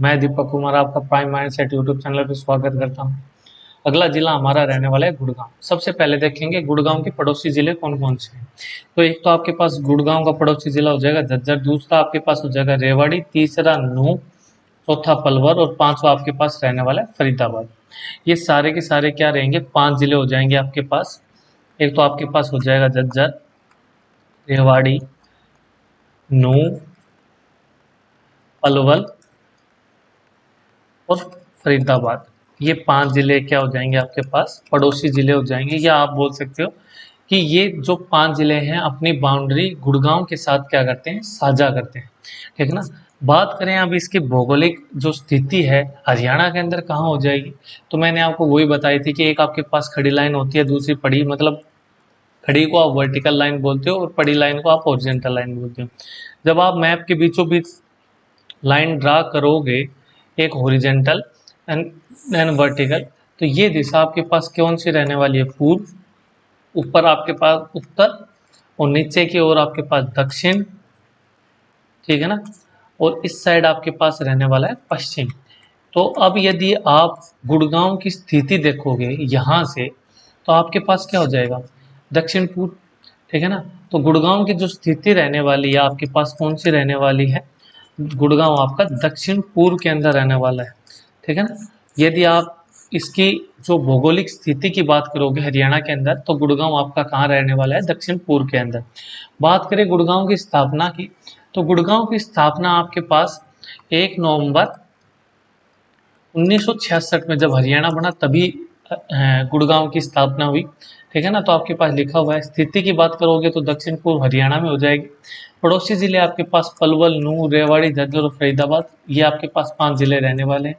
मैं दीपक कुमार आपका prime mindset YouTube channel पर स्वागत करता हूं। अगला जिला हमारा रहने वाला है गुड़गांव। सबसे पहले देखेंगे गुड़गांव के पड़ोसी जिले कौन कौन से हैं। तो एक तो आपके पास गुड़गांव का पड़ोसी जिला हो जाएगा झज्जर, दूसरा आपके पास हो जाएगा रेवाड़ी, तीसरा नूंह, चौथा पलवल और पांचवा आपके पास रहने वाला है फरीदाबाद। ये सारे के सारे क्या रहेंगे, 5 जिले हो जाएंगे आपके पास। एक तो आपके पास हो जाएगा झज्जर, रेवाड़ी, नूंह, पलवल और फरीदाबाद। ये 5 जिले क्या हो जाएंगे आपके पास, पड़ोसी जिले हो जाएंगे, या आप बोल सकते हो कि ये जो 5 जिले हैं अपनी बाउंड्री गुड़गांव के साथ क्या करते हैं, साझा करते हैं। ठीक है ना। बात करें अब इसकी भौगोलिक जो स्थिति है हरियाणा के अंदर कहाँ हो जाएगी, तो मैंने आपको वही बताई थी कि एक आपके पास खड़ी लाइन होती है, दूसरी पड़ी, मतलब खड़ी को आप वर्टिकल लाइन बोलते हो और पड़ी लाइन को आप हॉरिजॉन्टल लाइन बोलते हो। जब आप मैप के बीचों बीच लाइन ड्रा करोगे, एक हॉरिजॉन्टल एंड वर्टिकल, तो ये दिशा आपके पास कौन सी रहने वाली है, पूर्व, ऊपर आपके पास उत्तर और नीचे की ओर आपके पास दक्षिण। ठीक है ना। और इस साइड आपके पास रहने वाला है पश्चिम। तो अब यदि आप गुड़गांव की स्थिति देखोगे यहाँ से, तो आपके पास क्या हो जाएगा, दक्षिण पूर्व। ठीक है ना। तो गुड़गांव की जो स्थिति रहने वाली है आपके पास कौन सी रहने वाली है, गुड़गांव आपका दक्षिण पूर्व के अंदर रहने वाला है। ठीक है ना। यदि आप इसकी जो भौगोलिक स्थिति की बात करोगे हरियाणा के अंदर, तो गुड़गांव आपका कहाँ रहने वाला है, दक्षिण पूर्व के अंदर। बात करें गुड़गांव की स्थापना की, तो गुड़गांव की स्थापना आपके पास 1 नवंबर 1966 में जब हरियाणा बना तभी गुड़गांव की स्थापना हुई। ठीक है ना। तो आपके पास लिखा हुआ है, स्थिति की बात करोगे तो दक्षिण पूर्व हरियाणा में हो जाएगी। पड़ोसी जिले आपके पास पलवल, नूंह, रेवाड़ी, झज्जर और फरीदाबाद, ये आपके पास 5 जिले रहने वाले हैं।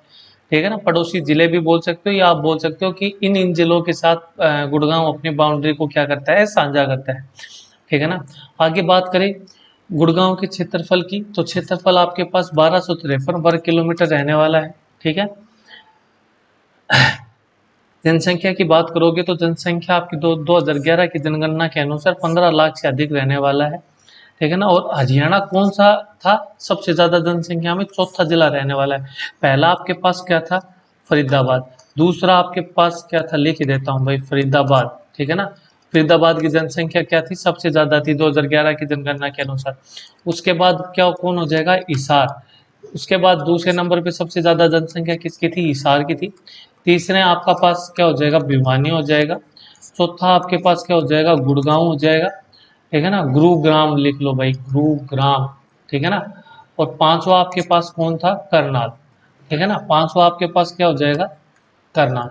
ठीक है ना। पड़ोसी जिले भी बोल सकते हो, या आप बोल सकते हो कि इन जिलों के साथ गुड़गांव अपनी बाउंड्री को क्या करता है, साझा करता है। ठीक है ना। आगे बात करें गुड़गांव के क्षेत्रफल की, तो क्षेत्रफल आपके पास 1253 वर्ग किलोमीटर रहने वाला है। ठीक है। जनसंख्या की बात करोगे तो जनसंख्या आपकी 2011 की जनगणना के अनुसार 15 लाख से अधिक रहने वाला है। ठीक है ना। और हरियाणा कौन सा था, सबसे ज्यादा जनसंख्या में चौथा जिला रहने वाला है। पहला आपके पास क्या था, फरीदाबाद, दूसरा आपके पास क्या था, लिख देता हूँ भाई, फरीदाबाद। ठीक है ना। फरीदाबाद की जनसंख्या क्या थी, सबसे ज्यादा थी 2011 की जनगणना के अनुसार। उसके बाद क्या कौन हो जाएगा, हिसार। उसके बाद दूसरे नंबर पे सबसे ज्यादा जनसंख्या किसकी थी, हिसार की थी। तीसरे आपका पास क्या हो जाएगा, भिवानी हो जाएगा। चौथा आपके पास क्या हो जाएगा, गुड़गांव हो जाएगा। ठीक है ना। गुरुग्राम लिख लो भाई, गुरुग्राम। ठीक है ना। और पांचवा आपके पास कौन था, करनाल। ठीक है ना। पांचवा आपके पास क्या हो जाएगा, करनाल।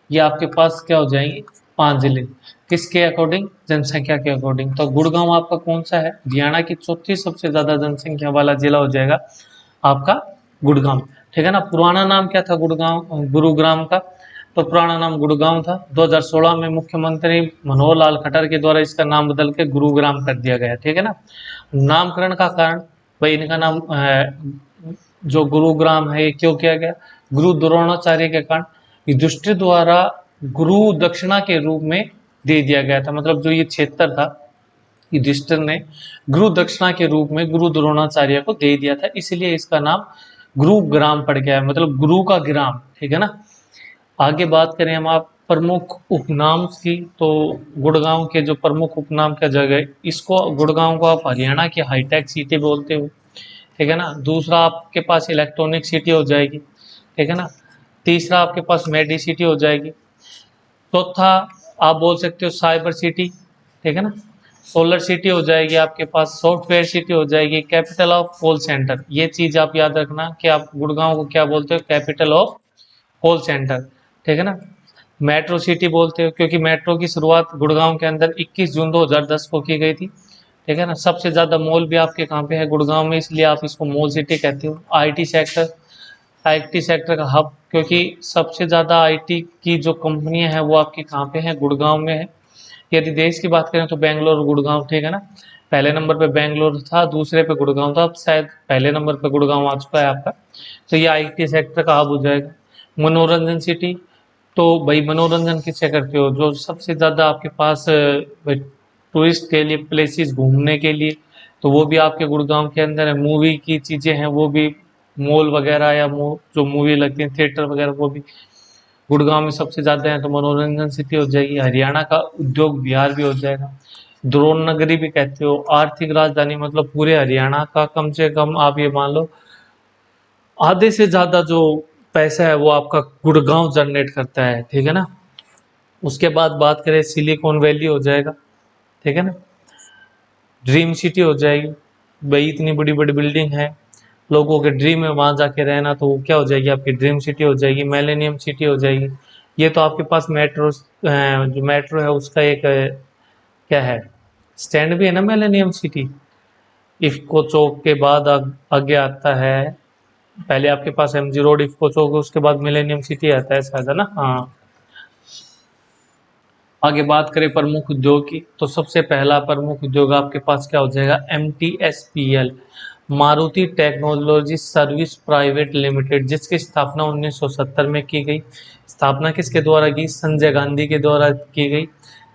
ये आपके पास क्या हो जाएंगे, 5 जिले, किसके अकॉर्डिंग, जनसंख्या के अकॉर्डिंग। तो गुड़गांव आपका कौन सा है, हरियाणा की चौथी सबसे ज्यादा जनसंख्या वाला जिला हो जाएगा आपका गुड़गांव। ठीक है ना। पुराना नाम क्या था गुड़गांव, गुरुग्राम का, तो पुराना नाम गुड़गांव था। 2016 में मुख्यमंत्री मनोहर लाल खट्टर के द्वारा इसका नाम बदल के गुरुग्राम कर दिया गया। ठीक है ना। नामकरण का कारण, भाई इनका नाम जो गुरुग्राम है ये क्यों किया गया, गुरु द्रोणाचार्य के कारण युधिष्ठिर द्वारा गुरु दक्षिणा के रूप में दे दिया गया था। मतलब जो ये क्षेत्र था युधिष्ठिर ने गुरु दक्षिणा के रूप में गुरु द्रोणाचार्य को दे दिया था, इसलिए इसका नाम गुरुग्राम पड़ गया है, मतलब गुरु का ग्राम। ठीक है ना। आगे बात करें हम आप प्रमुख उपनाम की, तो गुड़गांव के जो प्रमुख उपनाम क्या जगह, इसको गुड़गांव को आप हरियाणा की हाईटेक सिटी बोलते हो। ठीक है ना। दूसरा आपके पास इलेक्ट्रॉनिक सिटी हो जाएगी। ठीक है ना। तीसरा आपके पास मेडी सिटी हो जाएगी। चौथा आप बोल सकते हो साइबर सिटी। ठीक है ना। सोलर सिटी हो जाएगी आपके पास, सॉफ्टवेयर सिटी हो जाएगी, कैपिटल ऑफ कॉल सेंटर। ये चीज आप याद रखना कि आप गुड़गांव को क्या बोलते हो, कैपिटल ऑफ कॉल सेंटर। ठीक है ना। मेट्रो सिटी बोलते हो क्योंकि मेट्रो की शुरुआत गुड़गांव के अंदर 21 जून 2010 को की गई थी। ठीक है ना। सबसे ज्यादा मॉल भी आपके कहाँ पे है, गुड़गांव में, इसलिए आप इसको मॉल सिटी कहते हो। आईटी सेक्टर, आईटी सेक्टर का हब, क्योंकि सबसे ज़्यादा आईटी की जो कंपनियां हैं वो आपकी कहाँ पे हैं, गुड़गांव में है। यदि देश की बात करें तो बेंगलोर और गुड़गांव। ठीक है ना। पहले नंबर पे बेंगलोर था, दूसरे पे गुड़गांव था, अब शायद पहले नंबर पे गुड़गांव आ चुका है आपका। तो ये आईटी सेक्टर का हब हो जाएगा। मनोरंजन सिटी, तो भाई मनोरंजन किससे करते हो, जो सबसे ज़्यादा आपके पास टूरिस्ट के लिए प्लेसेस घूमने के लिए, तो वो भी आपके गुड़गांव के अंदर है। मूवी की चीज़ें हैं वो भी मॉल वगैरह या जो मूवी लगती है थिएटर वगैरह वो भी गुड़गांव में सबसे ज्यादा है, तो मनोरंजन सिटी हो जाएगी। हरियाणा का उद्योग बिहार भी हो जाएगा। द्रोण नगरी भी कहते हो, आर्थिक राजधानी मतलब पूरे हरियाणा का कम से कम आप ये मान लो आधे से ज्यादा जो पैसा है वो आपका गुड़गांव जनरेट करता है, ठीक है ना। उसके बाद बात करें सिलिकॉन वैली हो जाएगा, ठीक है ना। ड्रीम सिटी हो जाएगी, भाई इतनी बड़ी बड़ी बिल्डिंग है, लोगों के ड्रीम है वहां जाके रहना, तो वो क्या हो जाएगी आपकी ड्रीम सिटी हो जाएगी, मिलेनियम सिटी हो जाएगी। ये तो आपके पास मेट्रो, जो मेट्रो है उसका एक क्या है स्टैंड भी है ना, मिलेनियम सिटी। इफ्को चौक के बाद आगे आता है, पहले आपके पास एमजी रोड, इफ्को चौक, उसके बाद मिलेनियम सिटी आता है शायद, है ना, हाँ। आगे बात करें प्रमुख उद्योग की, तो सबसे पहला प्रमुख उद्योग आपके पास क्या हो जाएगा, MTSPL, Maruti technology service private limited, जिसकी स्थापना 1970 में की गई। स्थापना किसके द्वारा की, संजय गांधी के द्वारा की गई,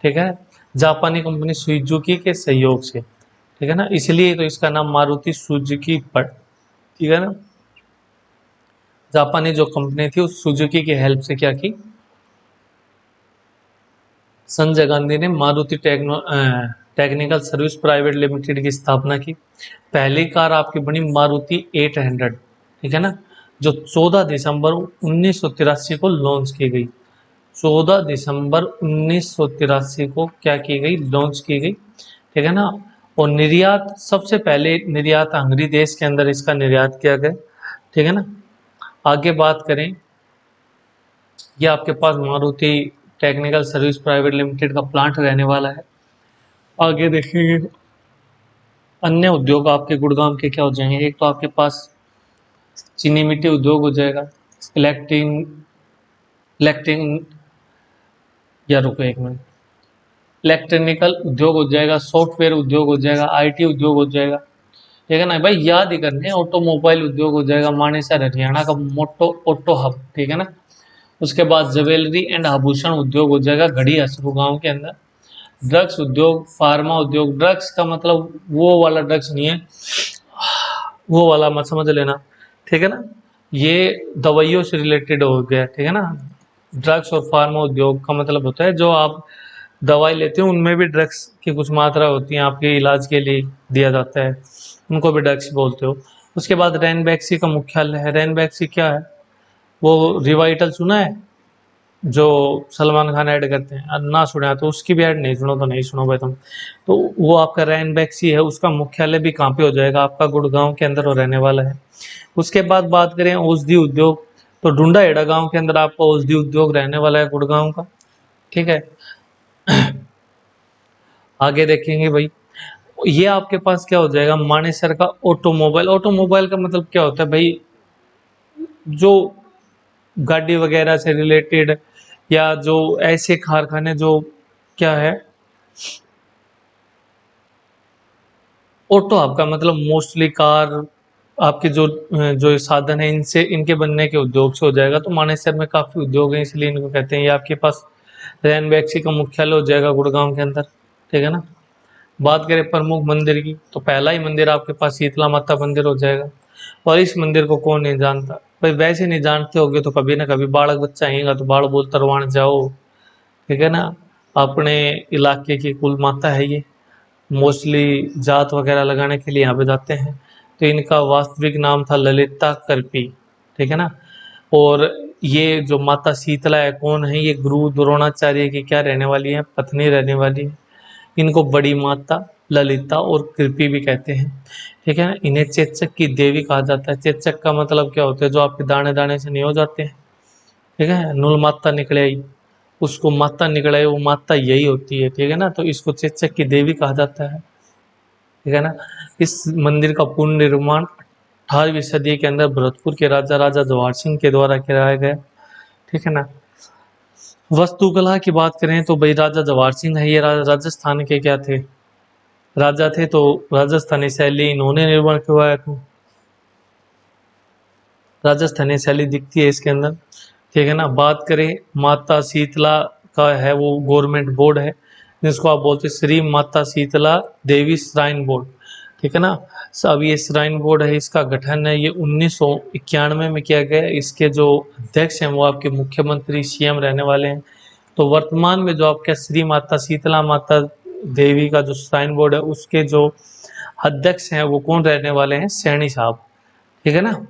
ठीक है। जापानी कंपनी सुजुकी के सहयोग से, ठीक है ना, इसलिए तो इसका नाम मारुति सुजुकी पड़, ठीक है ना। जापानी जो कंपनी थी उस सुजुकी की हेल्प से क्या की, संजय गांधी ने Maruti technical service private limited की स्थापना की। पहली कार आपकी बनी मारुति 800, ठीक है ना, जो 14 दिसंबर 1983 को लॉन्च की गई। 14 दिसंबर 1983 को क्या की गई, लॉन्च की गई, ठीक है ना। और निर्यात सबसे पहले निर्यात हंगरी देश के अंदर इसका निर्यात किया गया, ठीक है ना। आगे बात करें, ये आपके पास Maruti technical service private limited का प्लांट रहने वाला है। आगे देखेंगे अन्य उद्योग आपके गुड़गांव के क्या हो जाएंगे, एक तो आपके पास चीनी मिट्टी उद्योग हो जाएगा, इलेक्ट्रिक इलेक्ट्रिक या रुको एक मिनट, इलेक्ट्रिकल उद्योग हो जाएगा, सॉफ्टवेयर उद्योग हो जाएगा, IT उद्योग हो जाएगा, ठीक है ना भाई, याद ही करने। ऑटोमोबाइल उद्योग हो जाएगा, मानेसर हरियाणा का मोटो ऑटो हब, ठीक है ना। उसके बाद ज्वेलरी एंड आभूषण उद्योग हो जाएगा घड़ी हसरू गांव के अंदर। ड्रग्स उद्योग, फार्मा उद्योग, ड्रग्स का मतलब वो वाला ड्रग्स नहीं है, वो वाला मत समझ लेना, ठीक है ना, ये दवाइयों से रिलेटेड हो गया, ठीक है ना। ड्रग्स और फार्मा उद्योग का मतलब होता है जो आप दवाई लेते हो उनमें भी ड्रग्स की कुछ मात्रा होती है, आपके इलाज के लिए दिया जाता है, उनको भी ड्रग्स बोलते हो। उसके बाद रैनबैक्सी का मुख्यालय है। रैनबैक्सी क्या है, वो रिवाइटल सुना है जो सलमान खान ऐड करते हैं, ना सुना तो उसकी भी ऐड नहीं सुनो तो नहीं सुनो भाई तुम। तो वो आपका रैनबैक्सी है, उसका मुख्यालय भी कहाँ पे हो जाएगा, आपका गुड़गांव के अंदर हो रहने वाला है। उसके बाद बात करें औषधि उद्योग, तो डुंडा हेड़ा गांव के अंदर आपका औषधि उद्योग रहने वाला है गुड़गांव का, ठीक है। आगे देखेंगे भाई, ये आपके पास क्या हो जाएगा, मानेसर का ऑटोमोबाइल। ऑटोमोबाइल का मतलब क्या होता है भाई, जो गाड़ी वगैरह से रिलेटेड या जो ऐसे कारखाने जो क्या है, ऑटो हब का मतलब मोस्टली कार, आपके जो जो साधन है इनसे इनके बनने के उद्योग से हो जाएगा। तो मानेसर में काफी उद्योग है इसलिए इनको कहते हैं। ये आपके पास रैनबैक्सी का मुख्यालय हो जाएगा गुड़गांव के अंदर, ठीक है ना। बात करें प्रमुख मंदिर की, तो पहला ही मंदिर आपके पास शीतला माता मंदिर हो जाएगा। और इस मंदिर को कौन नहीं जानता भाई, वैसे नहीं जानते होगे तो कभी ना कभी बालक बच्चा आएगा तो बाल बोल तरवाण जाओ, ठीक है ना। अपने इलाके की कुल माता है ये, मोस्टली जात वगैरह लगाने के लिए यहाँ पे जाते हैं। तो इनका वास्तविक नाम था ललिता करपी, ठीक है ना। और ये जो माता शीतला है कौन है, ये गुरु द्रोणाचार्य की क्या रहने वाली है, पत्नी रहने वाली है। इनको बड़ी माता ललिता और कृपी भी कहते हैं, ठीक है ना। इन्हें चेचक की देवी कहा जाता है। चेचक का मतलब क्या होता है, जो आपके दाने दाने से नहीं हो जाते हैं, ठीक है, नुल माता निकले आई, उसको माता निकले आई, वो माता यही होती है, ठीक है ना। तो इसको चेचक की देवी कहा जाता है, ठीक है ना। इस मंदिर का पुनर्निर्माण 18वीं सदी के अंदर भरतपुर के राजा राजा जवाहर सिंह के द्वारा कराया गया, ठीक है ना। वास्तुकला की बात करें तो भाई राजा जवाहर सिंह है, ये राजस्थान के क्या थे, राजा थे, तो राजस्थानी शैली इन्होंने निर्माण करवाया था। राजस्थानी शैली दिखती है इसके अंदर, ठीक है ना। बात करें माता शीतला का है, वो गवर्नमेंट बोर्ड है जिसको आप बोलते हैं श्री माता शीतला देवी श्राइन बोर्ड। ठीक है ना। अब ये श्राइन बोर्ड है, इसका गठन है ये 1991 में किया गया है। इसके जो अध्यक्ष हैं वो आपके मुख्यमंत्री सीएम रहने वाले हैं। तो वर्तमान में जो आपके श्री माता शीतला माता देवी का जो श्राइन बोर्ड है उसके जो अध्यक्ष हैं वो कौन रहने वाले हैं, सैनी साहब, ठीक है ना,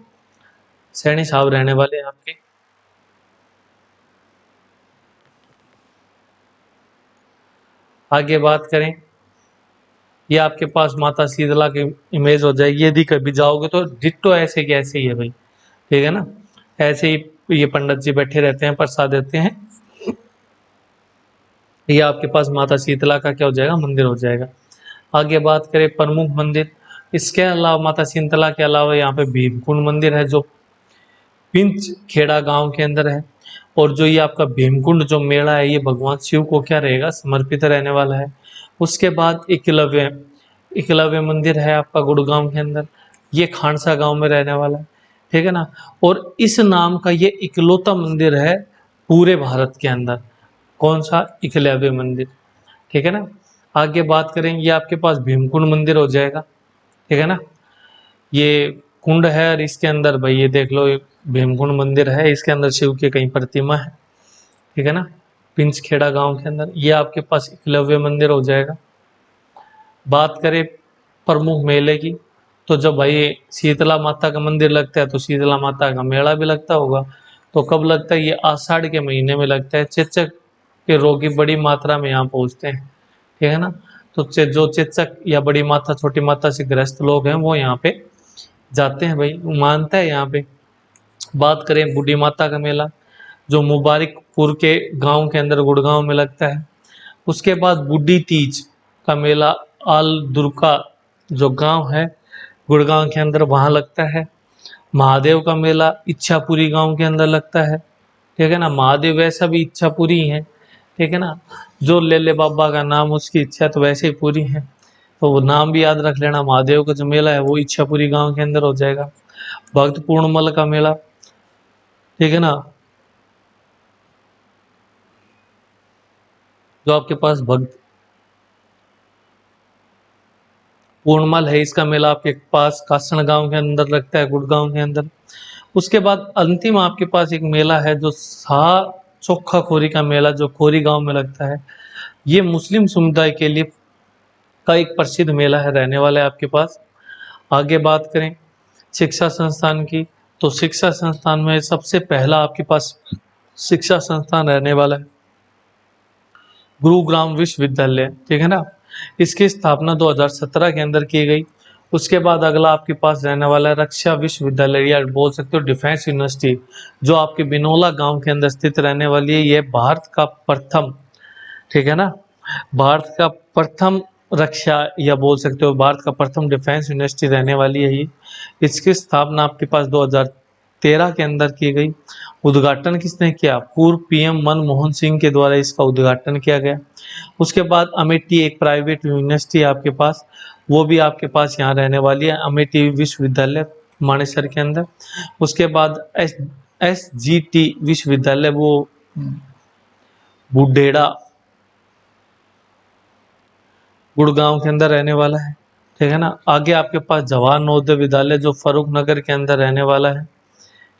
सैनी साहब रहने वाले हैं आपके। आगे बात करें, ये आपके पास माता शीतला की इमेज हो जाएगी, यदि कभी जाओगे तो डिट्टो ऐसे के ऐसे ही है भाई, ठीक है ना, ऐसे ही ये पंडित जी बैठे रहते हैं, प्रसाद देते हैं। ये आपके पास माता शीतला का क्या हो जाएगा, मंदिर हो जाएगा। आगे बात करें प्रमुख मंदिर, इसके अलावा माता शीतला के अलावा यहाँ पे भीमकुंड मंदिर है जो पिंच खेड़ा गांव के अंदर है। और जो ये आपका भीमकुंड जो मेला है ये भगवान शिव को क्या रहेगा, समर्पित रहने वाला है। उसके बाद एकलव्य एकलव्य मंदिर है आपका गुड़गांव के अंदर, ये खानसा गांव में रहने वाला है, ठीक है ना। और इस नाम का ये इकलौता मंदिर है पूरे भारत के अंदर, कौन सा, एकलव्य मंदिर, ठीक है ना। आगे बात करें, ये आपके पास भीमकुंड मंदिर हो जाएगा, ठीक है ना। ये कुंड है और इसके अंदर भाई ये देख लो भीमकुंड मंदिर है, इसके अंदर शिव की कहीं प्रतिमा है, ठीक है ना, पिंचखेड़ा गांव के अंदर। ये आपके पास एकलव्य मंदिर हो जाएगा। बात करें प्रमुख मेले की, तो जब भाई शीतला माता का मंदिर लगता है तो शीतला माता का मेला भी लगता होगा। तो कब लगता है, ये आषाढ़ के महीने में लगता है। चेचक के रोगी बड़ी मात्रा में यहाँ पहुँचते हैं, ठीक है ना। तो जो चेचक या बड़ी माता छोटी माता से ग्रस्त लोग हैं वो यहाँ पे जाते हैं भाई, मानता है यहाँ पे। बात करें बूढ़ी माता का मेला जो मुबारकपुर के गांव के अंदर गुड़गांव में लगता है। उसके बाद बूढ़ी तीज का मेला आल दुर्गा जो गांव है गुड़गांव के अंदर वहाँ लगता है। महादेव का मेला इच्छापुरी गांव के अंदर लगता है, ठीक है ना। महादेव वैसा भी इच्छापुरी ही है, ठीक है ना, जो लेले बाबा का नाम उसकी इच्छा तो वैसे ही पूरी है, तो वो नाम भी याद रख लेना। महादेव का जो मेला है वो इच्छापुरी गांव के अंदर हो जाएगा। भक्त पूर्णमल का मेला, ठीक है ना, जो आपके पास भक्त पूर्णमल है इसका मेला आपके पास कासण गांव के अंदर लगता है, गुड़गांव के अंदर। उसके बाद अंतिम आपके पास एक मेला है जो शाह चोखा खोरी का मेला जो खोरी गांव में लगता है। ये मुस्लिम समुदाय के लिए का एक प्रसिद्ध मेला है, रहने वाला है आपके पास। आगे बात करें शिक्षा संस्थान की, तो शिक्षा संस्थान में सबसे पहला आपके पास शिक्षा संस्थान रहने वाला है गुरुग्राम विश्वविद्यालय, ठीक है ना। इसकी स्थापना 2017 के अंदर की गई। उसके बाद अगला आपके पास रहने वाला है रक्षा विश्वविद्यालय या बोल सकते हो डिफेंस यूनिवर्सिटी, जो आपके बिनोला गांव के अंदर स्थित रहने वाली है। यह भारत का प्रथम, ठीक है ना, भारत का प्रथम रक्षा या बोल सकते हो भारत का प्रथम डिफेंस यूनिवर्सिटी रहने वाली है ये। इसकी स्थापना आपके पास 2013 के अंदर की गई। उद्घाटन किसने किया, पूर्व पीएम मनमोहन सिंह के द्वारा इसका उद्घाटन किया गया। उसके बाद अमेठी एक प्राइवेट यूनिवर्सिटी है आपके पास, वो भी आपके पास यहाँ रहने वाली है, अमेठी विश्वविद्यालय मानेसर के अंदर। उसके बाद SGT विश्वविद्यालय वो बुढेड़ा गुड़गांव के अंदर रहने वाला है, ठीक है ना। आगे आपके पास जवाहर नवोदय विद्यालय जो फरूख नगर के अंदर रहने वाला है,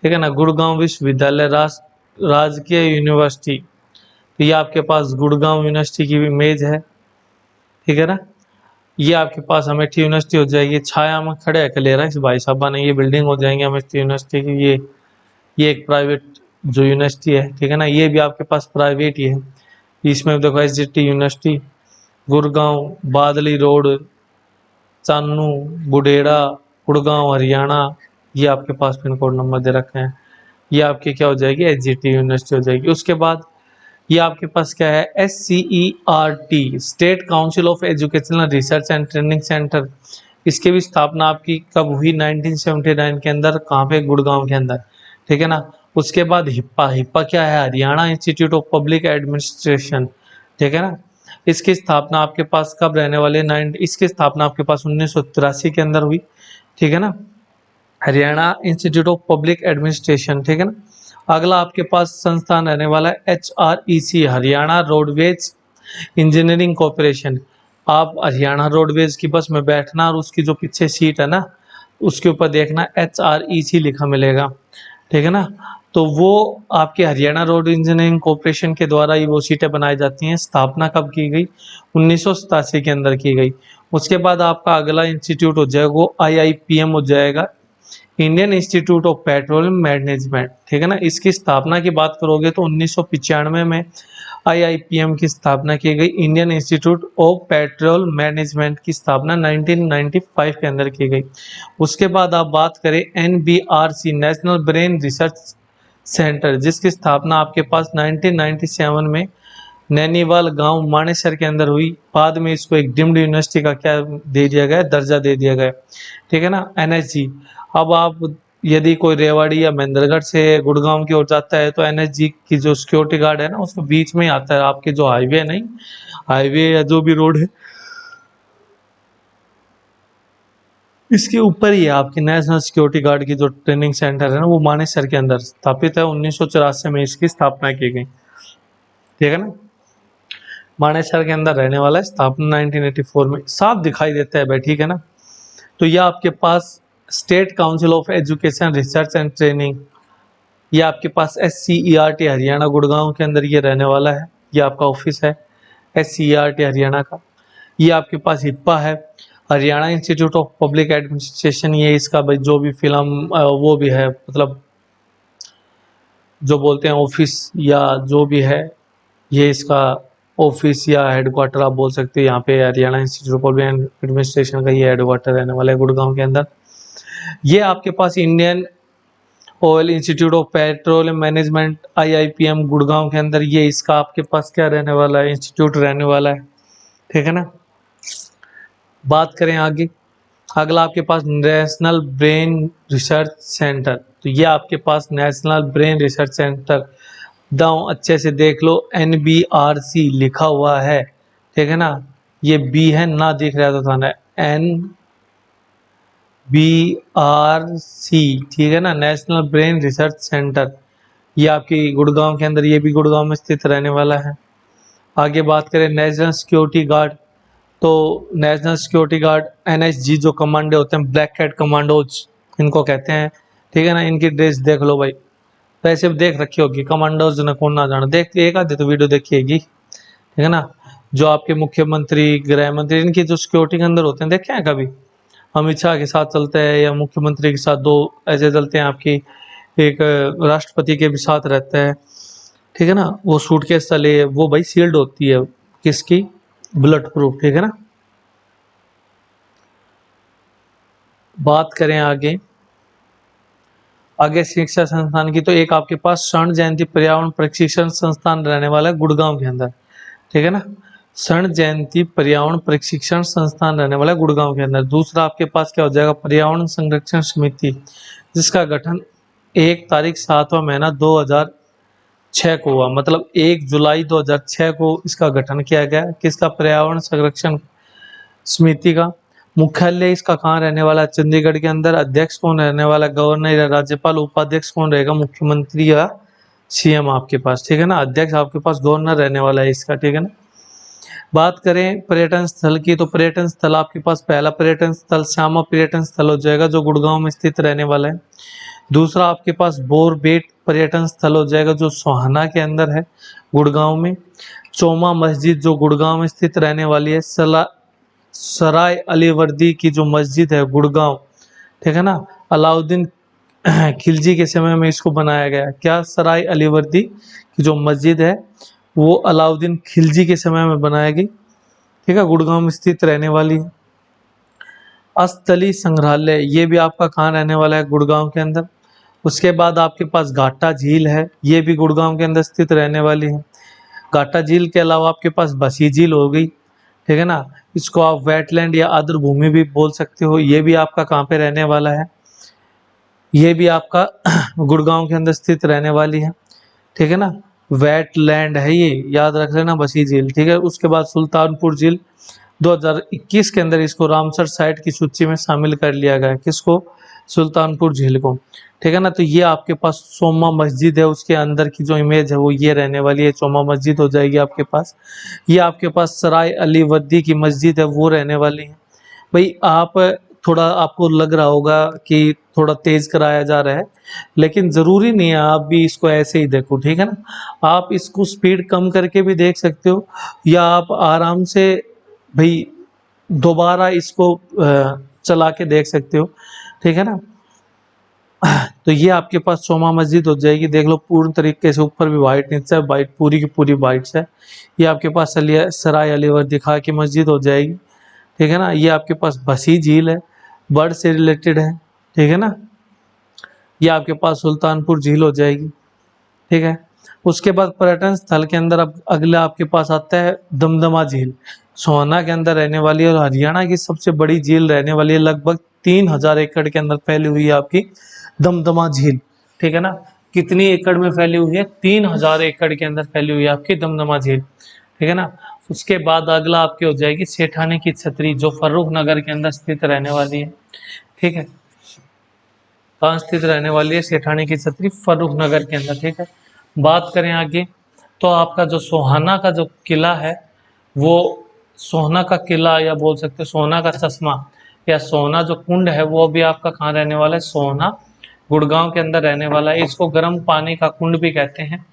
ठीक है ना। गुड़गांव विश्वविद्यालय राजकीय यूनिवर्सिटी, तो ये आपके पास गुड़गांव यूनिवर्सिटी की इमेज है, ठीक है ना। ये आपके पास अमेठी यूनिवर्सिटी हो जाएगी, छाया में खड़े है कलेरा इस भाई साहबा ने, ये बिल्डिंग हो जाएंगे अमेठी यूनिवर्सिटी की। ये एक प्राइवेट जो यूनिवर्सिटी है, ठीक है ना, ये भी आपके पास प्राइवेट ही है। इसमें देखो SGT यूनिवर्सिटी गुड़गांव, बादली रोड, चानू, बुढेड़ा, गुड़गांव, हरियाणा, ये आपके पास पिन कोड नंबर दे रखे हैं। ये आपकी क्या हो जाएगी, SGT यूनिवर्सिटी हो जाएगी। उसके बाद ये आपके पास क्या है, SCERT state council of educational research and training centre. इसकी भी स्थापना आपकी कब हुई, 1979 के अंदर, कहाँ पे, गुड़गांव के अंदर, ठीक है ना। उसके बाद हिप्पा क्या है, Haryana institute of public administration, ठीक है ना। इसकी स्थापना आपके पास कब रहने वाले, इसकी स्थापना आपके पास 1983 के अंदर हुई, ठीक है ना, Haryana institute of public administration, ठीक है ना। अगला आपके पास संस्थान रहने वाला है HREC Haryana roadways engineering corporation. आप हरियाणा रोडवेज की बस में बैठना और उसकी जो पीछे सीट है ना, उसके ऊपर देखना HREC लिखा मिलेगा, ठीक है ना। तो वो आपके हरियाणा रोड इंजीनियरिंग कॉरपोरेशन के द्वारा ही वो सीटें बनाई जाती हैं। स्थापना कब की गई? 1987 के अंदर की गई। उसके बाद आपका अगला इंस्टीट्यूट हो जाएगा वो IIPM हो जाएगा, Indian institute of Petroleum management, ठीक है ना। इसकी स्थापना की बात करोगे तो 1995 में IIPM की स्थापना की गई। Indian institute of petrol management की स्थापना 1995 के अंदर की गई। उसके बाद आप बात करें NBRC national brain research centre, जिसकी स्थापना आपके पास 1997 में नैनीवाल गांव मानेसर के अंदर हुई। बाद में इसको एक डीम्ड यूनिवर्सिटी का क्या दे दिया गया, दर्जा दे दिया गया, ठीक है ना, NSG। अब आप यदि कोई रेवाड़ी या महेंद्रगढ़ से गुड़गांव की ओर जाता है तो NSG की जो सिक्योरिटी गार्ड है ना, उसके बीच में ही आता है। आपके जो हाईवे नहीं, हाईवे या जो भी रोड है, इसके ऊपर ही है आपकी नेशनल सिक्योरिटी गार्ड की जो ट्रेनिंग सेंटर है ना, वो मानेसर के अंदर स्थापित है। 1984 में इसकी स्थापना की गई, ठीक है ना। मानेसर के अंदर रहने वाला है, स्थापना 1984 में, साफ दिखाई देता है भाई, ठीक है ना। तो यह आपके पास state council of education research and training, ये आपके पास SCERT हरियाणा गुड़गांव के अंदर ये रहने वाला है। ये आपका ऑफिस है SCERT हरियाणा का। ये आपके पास हिप्पा है, Haryana institute of public administration, ये इसका भाई जो भी फिल्म वो भी है, मतलब जो बोलते हैं ऑफिस या जो भी है, ये इसका ऑफिस या हेडक्वार्टर आप बोल सकते हो। यहाँ पे Haryana institute of public administration का ये हेडक्वार्टर रहने वाला है गुड़गांव के अंदर। ये आपके पास Indian Oil Institute of Petroleum Management IIPM Gurgaon के अंदर, ये इसका आपके पास क्या रहने वाला है, इंस्टीट्यूट रहने वाला है, ठीक है ना। बात करें आगे, अगला आपके पास नेशनल ब्रेन रिसर्च सेंटर। तो ये आपके पास नेशनल ब्रेन रिसर्च सेंटर, दाओ अच्छे से देख लो, NBRC लिखा हुआ है, ठीक है ना। ये B है ना, दिख रहा है तो थाना NBRC, ठीक है ना, नेशनल ब्रेन रिसर्च सेंटर। ये आपकी गुड़गांव के अंदर, ये भी गुड़गांव में स्थित रहने वाला है। आगे बात करें नेशनल सिक्योरिटी गार्ड, तो नेशनल सिक्योरिटी गार्ड NSG जो कमांडो होते हैं, ब्लैक कैट कमांडोज इनको कहते हैं, ठीक है ना। इनकी ड्रेस देख लो भाई, वैसे भी देख रखी होगी, कमांडोज ने कौन ना जाना, देख एक आधे तो वीडियो देखिएगी, ठीक है ना। जो आपके मुख्यमंत्री, गृह मंत्री, इनकी जो सिक्योरिटी के अंदर होते हैं, देखे हैं कभी? अमित शाह के साथ चलते हैं या मुख्यमंत्री के साथ, दो ऐसे चलते हैं आपकी, एक राष्ट्रपति के भी साथ रहता है, ठीक है ना। वो सूटकेस चले, वो भाई सील्ड होती है, किसकी? बुलेट प्रूफ, ठीक है ना। बात करें आगे, आगे शिक्षा संस्थान की, तो एक आपके पास स्वर्ण जयंती पर्यावरण प्रशिक्षण संस्थान रहने वाला है गुड़गांव के अंदर, ठीक है ना। स्वर्ण जयंती पर्यावरण प्रशिक्षण संस्थान रहने वाला है गुड़गांव के अंदर। दूसरा आपके पास क्या हो जाएगा, पर्यावरण संरक्षण समिति, जिसका गठन 1 तारीख 7वां महीना 2006 को हुआ, मतलब 1 जुलाई 2006 को इसका गठन किया गया। किसका? पर्यावरण संरक्षण समिति का। मुख्यालय इसका कहाँ रहने वाला है? चंडीगढ़ के अंदर। अध्यक्ष कौन रहने वाला? गवर्नर या राज्यपाल। उपाध्यक्ष कौन रहेगा? मुख्यमंत्री या CM आपके पास, ठीक है ना। अध्यक्ष आपके पास गवर्नर रहने वाला है इसका, ठीक है ना। बात करें पर्यटन स्थल की, तो पर्यटन स्थल आपके पास, पहला पर्यटन स्थल श्यामा पर्यटन स्थल हो जाएगा, जो गुड़गांव में स्थित रहने वाला है। दूसरा आपके पास बोरबेट पर्यटन स्थल हो जाएगा, जो सोहाना के अंदर है गुड़गांव में। चोमा मस्जिद, जो गुड़गांव में स्थित रहने वाली है। सराय अलीवर्दी की जो मस्जिद है गुड़गांव, ठीक है ना, अलाउद्दीन खिलजी के समय में इसको बनाया गया। क्या? सराय अलीवर्दी की जो मस्जिद है वो अलाउद्दीन खिलजी के समय में बनाया गई, ठीक है, गुड़गांव में स्थित रहने वाली है। अस्थली संग्रहालय, ये भी आपका कहाँ रहने वाला है? गुड़गांव के अंदर। उसके बाद आपके पास घाटा झील है, ये भी गुड़गांव के अंदर स्थित रहने वाली है। घाटा झील के अलावा आपके पास बसी झील हो गई, ठीक है ना। इसको आप वेटलैंड या आर्द्र भूमि भी बोल सकते हो। ये भी आपका कहाँ पे रहने वाला है? ये भी आपका गुड़गांव के अंदर स्थित रहने वाली है, ठीक है ना। वेटलैंड है ये, याद रख लेना, बसी झील, ठीक है। उसके बाद सुल्तानपुर झील, 2021 के अंदर इसको रामसर साइट की सूची में शामिल कर लिया गया। किसको? सुल्तानपुर झील को, ठीक है ना। तो ये आपके पास सोमा मस्जिद है, उसके अंदर की जो इमेज है वो ये रहने वाली है, सोमा मस्जिद हो जाएगी आपके पास। ये आपके पास सराय अली वर्दी की मस्जिद है वो रहने वाली है। भाई आप थोड़ा, आपको लग रहा होगा कि थोड़ा तेज कराया जा रहा है, लेकिन ज़रूरी नहीं है आप भी इसको ऐसे ही देखो, ठीक है ना। आप इसको स्पीड कम करके भी देख सकते हो, या आप आराम से भाई दोबारा इसको चला के देख सकते हो, ठीक है ना। तो ये आपके पास सोमा मस्जिद हो जाएगी, देख लो पूर्ण तरीके से, ऊपर भी वाइट, नीचे वाइट, पूरी की पूरी वाइट है। ये आपके पास सराय अलीवर दिखा की मस्जिद हो जाएगी, ठीक है ना। ये आपके पास बसी झील है, बर्ड से रिलेटेड है, ठीक है ना। ये आपके पास सुल्तानपुर झील हो जाएगी, ठीक है। उसके बाद पर्यटन स्थल के अंदर अब अगला आपके पास आता है दमदमा झील, सोहना के अंदर रहने वाली है और हरियाणा की सबसे बड़ी झील रहने वाली है, लगभग 3000 एकड़ के अंदर फैली हुई है आपकी दमदमा झील, ठीक है ना। कितनी एकड़ में फैली हुई है? 3000 एकड़ के अंदर फैली हुई है आपकी दमदमा झील, ठीक है ना। उसके बाद अगला आपकी हो जाएगी सेठानी की छतरी, जो फर्रुख नगर के अंदर स्थित रहने वाली है, ठीक है। कहाँ स्थित रहने वाली है? सेठानी की छतरी फर्रुख नगर के अंदर, ठीक है। बात करें आगे, तो आपका जो सोहाना का जो किला है, वो सोहना का किला, या बोल सकते हो सोना का चश्मा, या सोना जो कुंड है, वो भी आपका कहाँ रहने वाला है? सोहना गुड़गांव के अंदर रहने वाला है। इसको गर्म पानी का कुंड भी कहते हैं।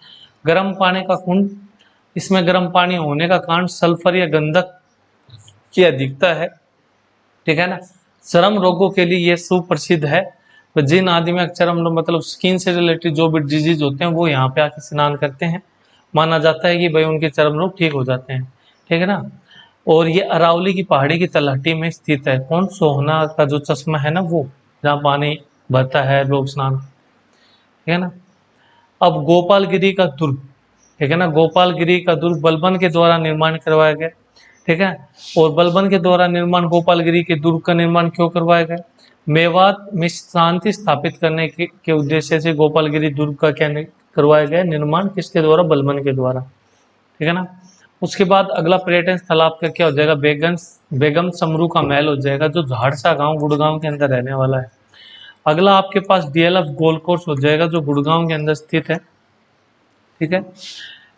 गर्म पानी का कुंड, इसमें गर्म पानी होने का कारण सल्फर या गंधक की अधिकता है, ठीक है ना। चर्म रोगों के लिए ये सुप्रसिद्ध है। तो जिन आदमी में चर्म रोग मतलब स्किन से रिलेटेड जो भी डिजीज होते हैं, वो यहाँ पे आके स्नान करते हैं, माना जाता है कि भाई उनके चर्म रोग ठीक हो जाते हैं, ठीक है ना। और ये अरावली की पहाड़ी की तलहटी में स्थित है। कौन? सोहना का जो चश्मा है ना, वो जहाँ पानी भरता है, लोग स्नान, ठीक है ना। अब गोपालगिरी का दुर्ग, ठीक है ना। गोपालगिरी का दुर्ग बलबन के द्वारा निर्माण करवाया गया, ठीक है। और बलबन के द्वारा निर्माण गोपालगिरी के दुर्ग का निर्माण क्यों करवाया गया? मेवात में शांति स्थापित करने के उद्देश्य से गोपालगिरी दुर्ग का क्या करवाया गया? निर्माण किसके द्वारा? बलबन के द्वारा, ठीक है ना। उसके बाद अगला पर्यटन स्थल आपका क्या हो जाएगा? बेगम समरू का महल हो जाएगा, जो झाड़सा गांव गुड़गांव के अंदर रहने वाला है। अगला आपके पास डीएलएफ गोल्फ कोर्स हो जाएगा, जो गुड़गांव के अंदर स्थित है, ठीक है।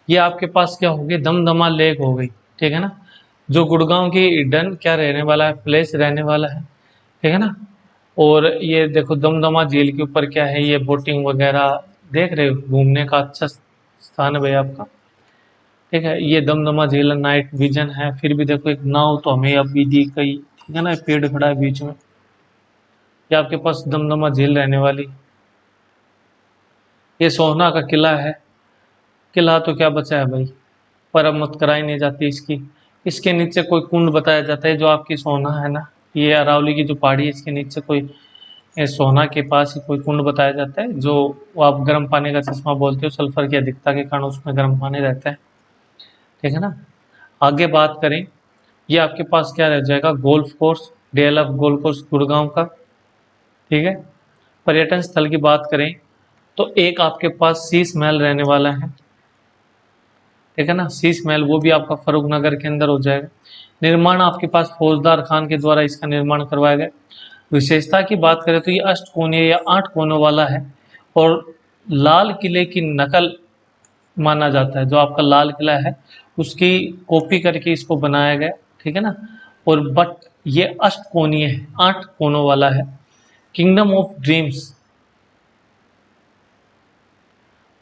ये आपके पास क्या होगी? दमदमा लेक हो गई, ठीक है ना, जो गुड़गांव की ईडन क्या रहने वाला है? प्लेस रहने वाला है, ठीक है ना। और ये देखो दमदमा झील के ऊपर क्या है? ये बोटिंग वगैरह देख रहे हो, घूमने का अच्छा स्थान है भाई आपका, ठीक है। ये दमदमा झील नाइट विजन है। फिर भी देखो एक नाव तो हमें अभी दी गई, ठीक है ना, पेड़ खड़ा है बीच में। ये आपके पास दमदमा झील रहने वाली। ये सोहना का किला है। किला तो क्या बचा है भाई, मरम्मत कराई नहीं जाती इसकी। इसके नीचे कोई कुंड बताया जाता है, जो आपकी सोहना है ना, ये अरावली की जो पहाड़ी है, इसके नीचे कोई सोहना के पास ही कोई कुंड बताया जाता है, जो वो आप गर्म पानी का चश्मा बोलते हो, सल्फर की अधिकता के कारण उसमें गर्म पानी रहता है, ठीक है ना। आगे बात करें, ये आपके पास क्या रह जाएगा? Golf course, DLF golf course Gurgaon का, ठीक है। पर्यटन स्थल की बात करें, तो एक आपके पास शीश महल रहने वाला है, ठीक है ना। शीश महल वो भी आपका फरूख नगर के अंदर हो जाएगा। निर्माण आपके पास फौजदार खान के द्वारा इसका निर्माण करवाया गया। विशेषता की बात करें तो ये अष्टकोणीय या 8 कोनों वाला है, और लाल किले की नकल माना जाता है। जो आपका लाल किला है उसकी कॉपी करके इसको बनाया गया, ठीक है ना। और बट ये अष्टकोणीय है, 8 कोनों वाला है। किंगडम ऑफ ड्रीम्स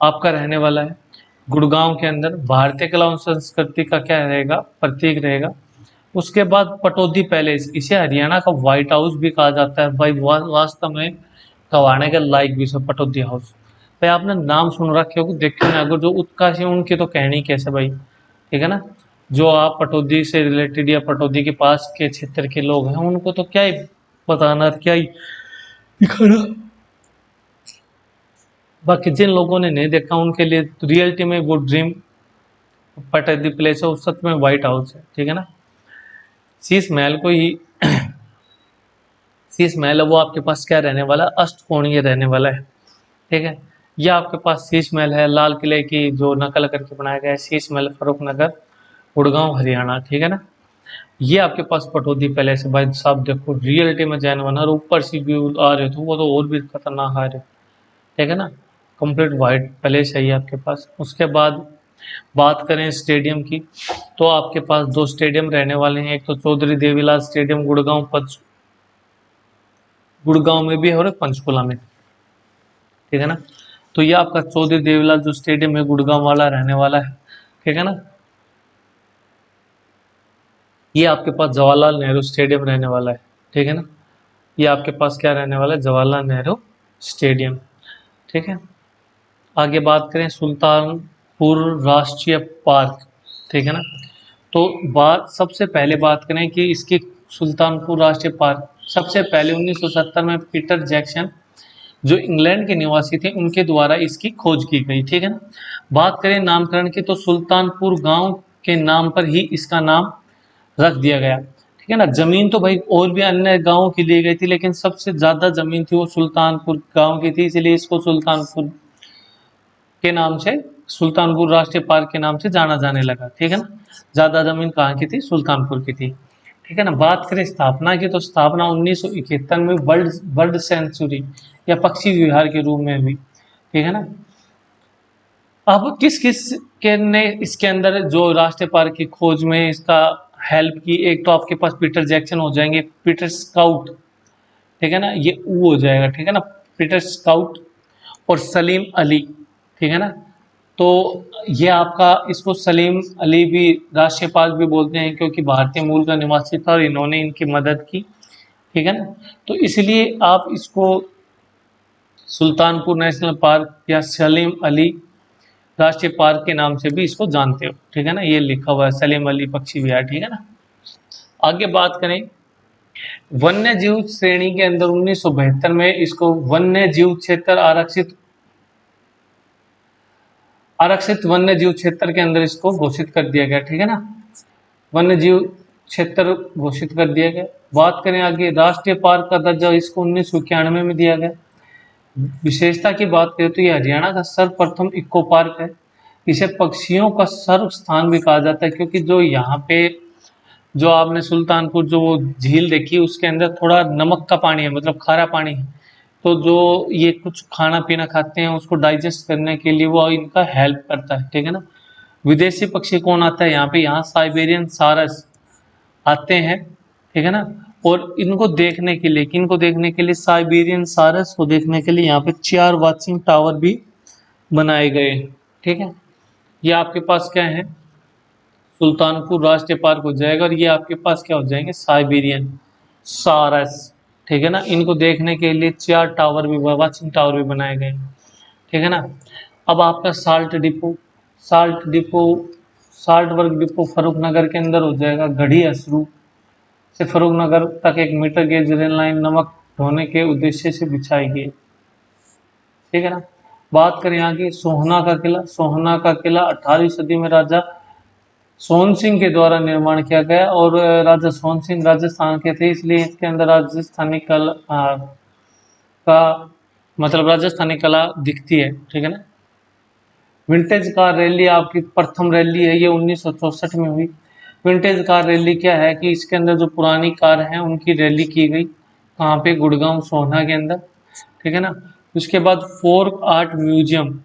आपका रहने वाला है गुड़गांव के अंदर, भारतीय कला और संस्कृति का क्या रहेगा? प्रतीक रहेगा। उसके बाद पटौदी पैलेस, इसे हरियाणा का व्हाइट हाउस भी कहा जाता है भाई, वास्तव में कवाने के लायक भी सब पटौदी हाउस। भाई आपने नाम सुन रखे हो, देखे ना, अगर जो उत्काशी उनकी तो कहनी कैसे भाई, ठीक है ना। जो आप पटौदी से रिलेटेड या पटौदी के पास के क्षेत्र के लोग हैं, उनको तो क्या ही बताना, क्या ही दिखाना। बाकी जिन लोगों ने नहीं देखा उनके लिए रियलिटी में वो ड्रीम पटौदी प्लेस है, उस सच में व्हाइट हाउस है, ठीक है ना। शीश महल को ही शीश महल है, वो आपके पास क्या रहने वाला? अष्टकोणीय रहने वाला है, ठीक है। ये आपके पास शीश महल है, लाल किले की जो नकल करके बनाया गया है, शीश महल फरूख नगर गुड़गांव हरियाणा, ठीक है ना। ये आपके पास पटौदी पैलेस है भाई साहब, देखो रियलिटी में जैन और ऊपर से व्यू आ रहे तो वो तो और भी खतरनाक आ रहे, ठीक है ना। कंप्लीट वाइट पैलेस है ये आपके पास। उसके बाद बात करें स्टेडियम की, तो आपके पास दो स्टेडियम रहने वाले हैं, एक तो चौधरी देवीलाल स्टेडियम गुड़गांव में भी है और एक पंचकुला में, ठीक है ना। तो ये आपका चौधरी देवीलाल जो स्टेडियम है गुड़गांव वाला रहने वाला है, ठीक है ना। ये आपके पास जवाहरलाल नेहरू स्टेडियम रहने वाला है, ठीक है ना। ये आपके पास क्या रहने वाला है, जवाहरलाल नेहरू स्टेडियम, ठीक है। आगे बात करें सुल्तानपुर राष्ट्रीय पार्क, ठीक है ना। तो बात सबसे पहले बात करें कि इसकी सुल्तानपुर राष्ट्रीय पार्क सबसे पहले 1970 में पीटर जैक्सन जो इंग्लैंड के निवासी थे उनके द्वारा इसकी खोज की गई, ठीक है ना। बात करें नामकरण की तो सुल्तानपुर गांव के नाम पर ही इसका नाम रख दिया गया, ठीक है ना। जमीन तो भाई और भी अन्य गांवों की ली गई थी लेकिन सबसे ज्यादा जमीन थी वो सुल्तानपुर गांव की थी, इसलिए इसको सुल्तानपुर के नाम से, सुल्तानपुर राष्ट्रीय पार्क के नाम से जाना जाने लगा, ठीक है ना। ज्यादा जमीन कहाँ की थी, सुल्तानपुर की थी, ठीक है ना। बात करें स्थापना की तो स्थापना 1971 में वर्ल्ड बर्ड सेंचुरी या पक्षी विहार के रूप में हुई, ठीक है ना। अब किस किस के ने इसके अंदर जो राष्ट्रीय पार्क की खोज में इसका हेल्प की, एक तो आपके पास पीटर जैक्सन हो जाएंगे, पीटर स्काउट, ठीक है ना, ये ऊ हो जाएगा, ठीक है ना, पीटर स्काउट और सलीम अली, ठीक है ना। तो ये आपका इसको सलीम अली भी राष्ट्रीय पार्क भी बोलते हैं क्योंकि भारतीय मूल का निवासी था और इन्होंने इनकी मदद की, ठीक है ना। तो इसलिए आप इसको सुल्तानपुर नेशनल पार्क या सलीम अली राष्ट्रीय पार्क के नाम से भी इसको जानते हो, ठीक है ना। ये लिखा हुआ है सलीम अली पक्षी विहार, ठीक है ना। आगे बात करें वन्य जीव श्रेणी के अंदर 1972 में इसको वन्य जीव क्षेत्र आरक्षित वन्य जीव क्षेत्र के अंदर इसको घोषित कर दिया गया, ठीक है ना। वन्य जीव क्षेत्र घोषित कर दिया गया। बात करें आगे राष्ट्रीय पार्क का दर्जा इसको 1991 में दिया गया। विशेषता की बात करें तो ये हरियाणा का सर्वप्रथम इको पार्क है। इसे पक्षियों का सर्व स्थान भी कहा जाता है क्योंकि जो यहाँ पे जो आपने सुल्तानपुर जो वो झील देखी उसके अंदर थोड़ा नमक का पानी है, मतलब खारा पानी है। तो जो ये कुछ खाना पीना खाते हैं उसको डाइजेस्ट करने के लिए वो इनका हेल्प करता है, ठीक है ना। विदेशी पक्षी कौन आता है यहाँ पे, यहाँ साइबेरियन सारस आते हैं, ठीक है ना। और इनको देखने के लिए, किनको देखने के लिए, साइबेरियन सारस को देखने के लिए यहाँ पे 4 वाचिंग टावर भी बनाए गए, ठीक है। ये आपके पास क्या है, सुल्तानपुर राष्ट्रीय पार्क हो जाएगा और ये आपके पास क्या हो जाएंगे, साइबेरियन सारस, ठीक है ना। इनको देखने के लिए 4 टावर भी, वाचिंग टावर भी बनाए गए, ठीक है ना। अब आपका साल्ट वर्क डिपो फरूख नगर के अंदर हो जाएगा। गढ़ी असरू से फरूख नगर तक 1 मीटर गेज रेल लाइन नमक ढोने के उद्देश्य से बिछाई गई, ठीक है ना। बात करें यहाँ की सोहना का किला 18वीं सदी में राजा सोहन सिंह के द्वारा निर्माण किया गया और राजा सोहन सिंह राजस्थान के थे इसलिए इसके अंदर राजस्थानी कला का मतलब राजस्थानी कला दिखती है, ठीक है ना। विंटेज कार रैली आपकी प्रथम रैली है, ये 1964 में हुई। विंटेज कार रैली क्या है कि इसके अंदर जो पुरानी कार हैं उनकी रैली की गई, कहाँ पे, गुड़गांव सोहना के अंदर, ठीक है ना। उसके बाद फोर्क आर्ट म्यूजियम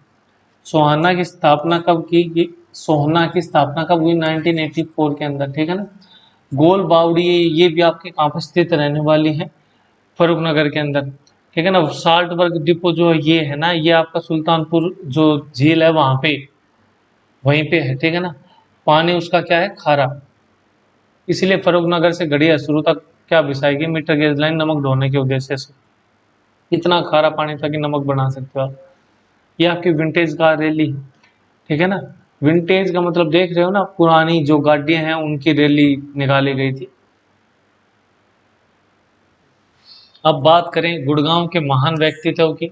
सोहाना की स्थापना कब की गई, सोहना की स्थापना कब हुई, 1984 के अंदर, ठीक है ना। गोल बावड़ी ये भी आपके कहाँ पर स्थित रहने वाली है, फरूख नगर के अंदर, ठीक है ना। साल्ट वर्क डिपो जो ये है ना, ये आपका सुल्तानपुर जो झील है वहां पे वहीं पे है, ठीक है ना। पानी उसका क्या है, खारा, इसीलिए फरूख नगर से गढ़ी शुरू तक क्या बिछाएगी, मीटर गेज लाइन नमक ढोने के उद्देश्य से। इतना खारा पानी था कि नमक बना सकते हो आप। ये आपकी विंटेज कार रैली, ठीक है ना। विंटेज का मतलब देख रहे हो ना, पुरानी जो गाड़ियां हैं उनकी रैली निकाली गई थी। अब बात करें गुड़गांव के महान व्यक्तित्व की,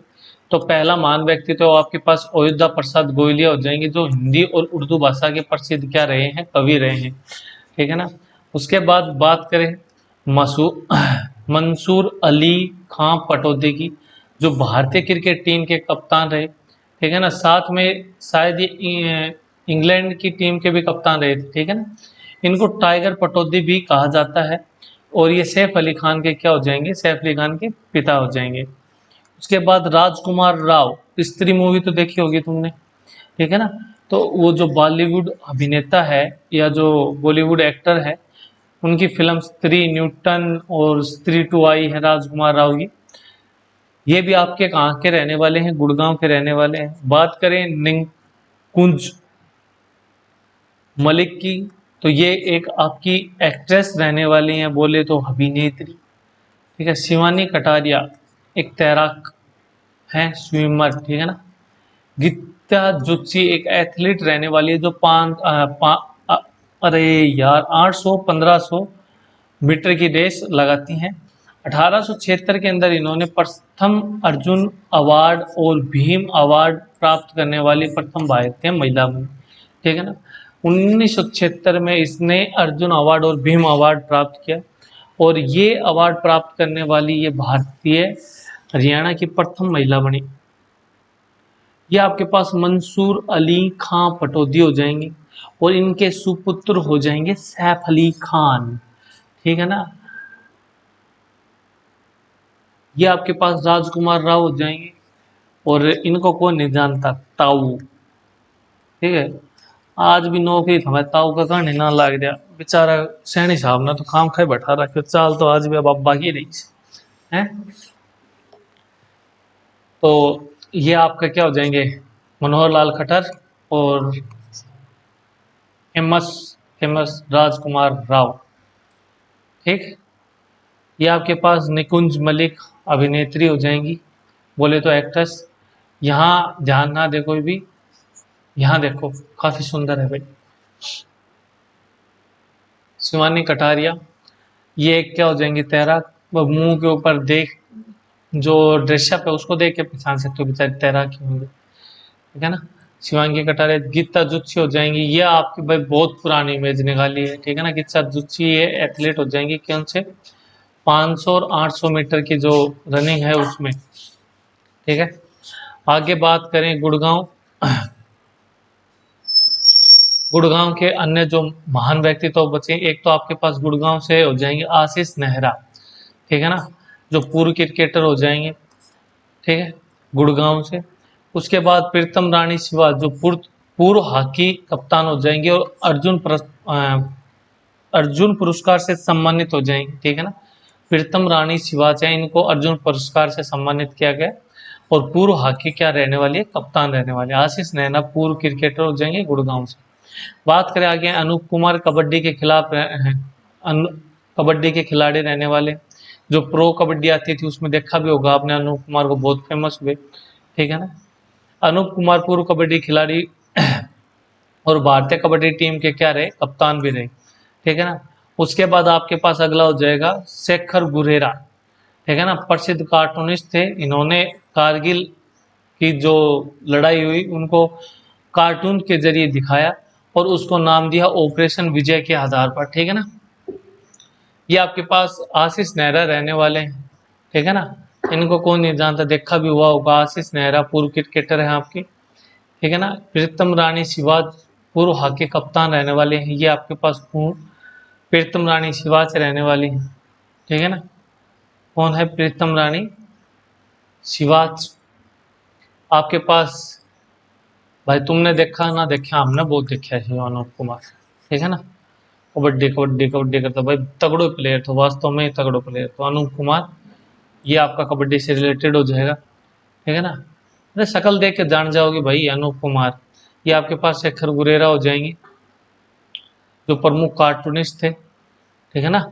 तो पहला महान व्यक्तित्व आपके पास अयोध्या प्रसाद गोयलिया हो जाएंगे जो हिंदी और उर्दू भाषा के प्रसिद्ध क्या रहे हैं, कवि रहे हैं, ठीक है ना। उसके बाद बात करें मंसूर अली खां पटौदी की जो भारतीय क्रिकेट टीम के कप्तान रहे, ठीक है ना। साथ में शायद ये इंग्लैंड की टीम के भी कप्तान रहे थे, ठीक है ना। इनको टाइगर पटौदी भी कहा जाता है। और ये सैफ अली खान के क्या हो जाएंगे, सैफ अली खान के पिता हो जाएंगे। उसके बाद राजकुमार राव, स्त्री मूवी तो देखी होगी तुमने, ठीक है ना। तो वो जो बॉलीवुड अभिनेता है या जो बॉलीवुड एक्टर है, उनकी फिल्म स्त्री, न्यूटन और स्त्री टू आई है राजकुमार राव की। ये भी आपके कहाँ के रहने वाले हैं, गुड़गांव के रहने वाले हैं। बात करें निकुंज मलिक की, तो ये एक आपकी एक्ट्रेस रहने वाली हैं, बोले तो अभिनेत्री, ठीक है। शिवानी कटारिया एक तैराक है, स्विमर, ठीक है ना। गीता जुत्सी एक एथलीट रहने वाली है जो अरे यार 800 1500 मीटर की रेस लगाती हैं। 1876 के अंदर इन्होंने प्रथम अर्जुन अवार्ड और भीम अवार्ड प्राप्त करने वाली प्रथम भारतीय महिला बनी, ठीक है ना। 1976 में इसने अर्जुन अवार्ड और भीम अवार्ड प्राप्त किया, और ये अवार्ड प्राप्त करने वाली ये भारतीय हरियाणा की प्रथम महिला बनी। ये आपके पास मंसूर अली खां पटौदी हो जाएंगे, और इनके सुपुत्र हो जाएंगे सैफ अली खान, ठीक है ना। ये आपके पास राजकुमार राव हो जाएंगे, और इनको कौन नहीं जानता, ताऊ, ठीक है। आज भी नौकरी था, मैं ताऊ का कहानी ना लाग गया बेचारा, सैनी साहब ने तो खाम खाए बैठा रखे, चाल तो आज भी अब अब्बा की रही है। तो ये आपका क्या हो जाएंगे, मनोहर लाल खट्टर और फेमस फेमस राजकुमार राव, ठीक। ये आपके पास निकुंज मलिक अभिनेत्री हो जाएंगी, बोले तो एक्ट्रेस। यहाँ ध्यान ना दे कोई भी, यहाँ देखो काफी सुंदर है भाई, शिवानी कटारिया, ये क्या हो जाएंगी, तैराक। वो मुंह के ऊपर देख, जो ड्रेसअप है उसको देख के पहचान सकते हो बेचारे तैराक ही होंगे, ठीक है ना। शिवांगी कटारिया। गीता जुत्सी हो जाएंगी, ये आपकी भाई बहुत पुरानी इमेज निकाली है, ठीक है ना। गीता जुत्सी ये एथलीट हो जाएंगी कौन से, 500 और 800 मीटर की जो रनिंग है उसमें, ठीक है। आगे बात करें गुड़गांव, गुड़गांव के अन्य जो महान व्यक्तित्व तो बचे, एक तो आपके पास गुड़गांव से हो जाएंगे आशीष नेहरा, ठीक है ना, जो पूर्व क्रिकेटर हो जाएंगे, ठीक है, गुड़गांव से। उसके बाद प्रीतम रानी शिवा जो पूर्व हॉकी कप्तान हो जाएंगे, और अर्जुन पुरस्कार से सम्मानित हो जाएंगे, ठीक है ना। प्रीतम रानी शिवा चाहे इनको अर्जुन पुरस्कार से सम्मानित किया गया, और पूर्व हॉकी क्या रहने वाली है, कप्तान रहने वाले। आशीष नैना पूर्व क्रिकेटर हो जाएंगे गुड़गांव से। बात करें आगे, अनूप कुमार कबड्डी के खिलाफ हैं, कबड्डी के खिलाड़ी रहने वाले, जो प्रो कबड्डी आती थी उसमें देखा भी होगा आपने अनूप कुमार को, बहुत फेमस हुए, ठीक है ना। अनूप कुमार पूर्व कबड्डी खिलाड़ी और भारतीय कबड्डी टीम के क्या रहे, कप्तान भी रहे, ठीक है ना। उसके बाद आपके पास अगला हो जाएगा शेखर गुरेरा, ठीक है ना, प्रसिद्ध कार्टूनिस्ट थे। इन्होंने कारगिल की जो लड़ाई हुई उनको कार्टून के जरिए दिखाया, और उसको नाम दिया ऑपरेशन विजय के आधार पर, ठीक है ना। ये आपके पास आशीष नेहरा रहने वाले हैं, ठीक है ना। इनको कौन नहीं जानता, देखा भी हुआ होगा, आशीष नेहरा पूर्व क्रिकेटर है आपकी, ठीक है ना। प्रीतम रानी शिवाज पूर्व हॉकी कप्तान रहने वाले हैं, ये आपके पास प्रीतम रानी शिवाज रहने वाली हैं, ठीक है ना। कौन है प्रीतम रानी शिवाज, आपके पास भाई तुमने देखा ना देखा, हमने बहुत देखा है अनूप कुमार, ठीक है ना। कबड्डी कबड्डी कबड्डी करता भाई, तगड़ो प्लेयर तो, वास्तव में तगड़ो प्लेयर तो अनूप कुमार, ये आपका कबड्डी से रिलेटेड हो जाएगा, ठीक है ना। अरे शक्ल देख के जान जाओगे भाई अनूप कुमार। ये आपके पास शेखर गुरेरा हो जाएंगे, जो प्रमुख कार्टूनिस्ट थे, ठीक है ना।